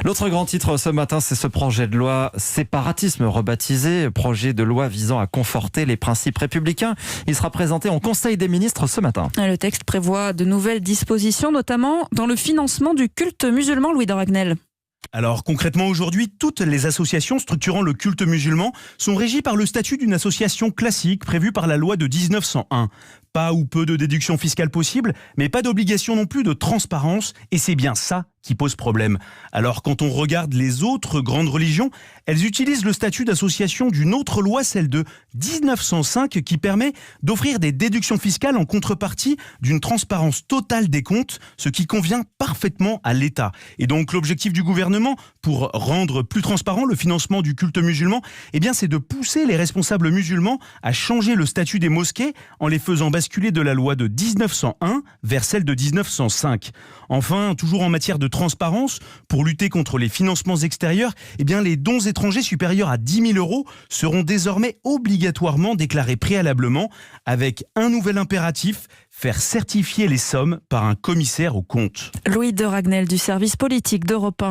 L'autre grand titre ce matin, c'est ce projet de loi séparatisme rebaptisé, projet de loi visant à conforter les principes républicains. Il sera présenté en Conseil des ministres ce matin. Le texte prévoit de nouvelles dispositions, notamment dans le financement du culte musulman, Louis de Ragnel. Alors concrètement aujourd'hui, toutes les associations structurant le culte musulman sont régies par le statut d'une association classique prévue par la loi de 1901. Pas ou peu de déductions fiscales possibles, mais pas d'obligation non plus de transparence, et c'est bien ça qui pose problème. Alors quand on regarde les autres grandes religions, elles utilisent le statut d'association d'une autre loi, celle de 1905, qui permet d'offrir des déductions fiscales en contrepartie d'une transparence totale des comptes, ce qui convient parfaitement à l'État. Et donc l'objectif du gouvernement, pour rendre plus transparent le financement du culte musulman, c'est de pousser les responsables musulmans à changer le statut des mosquées en les faisant basculer de la loi de 1901 vers celle de 1905. Enfin, toujours en matière de transparence, pour lutter contre les financements extérieurs, les dons étrangers supérieurs à 10 000 € seront désormais obligatoirement déclarés préalablement, avec un nouvel impératif, faire certifier les sommes par un commissaire aux comptes. Louis de Ragnel du service politique d'Europe 1.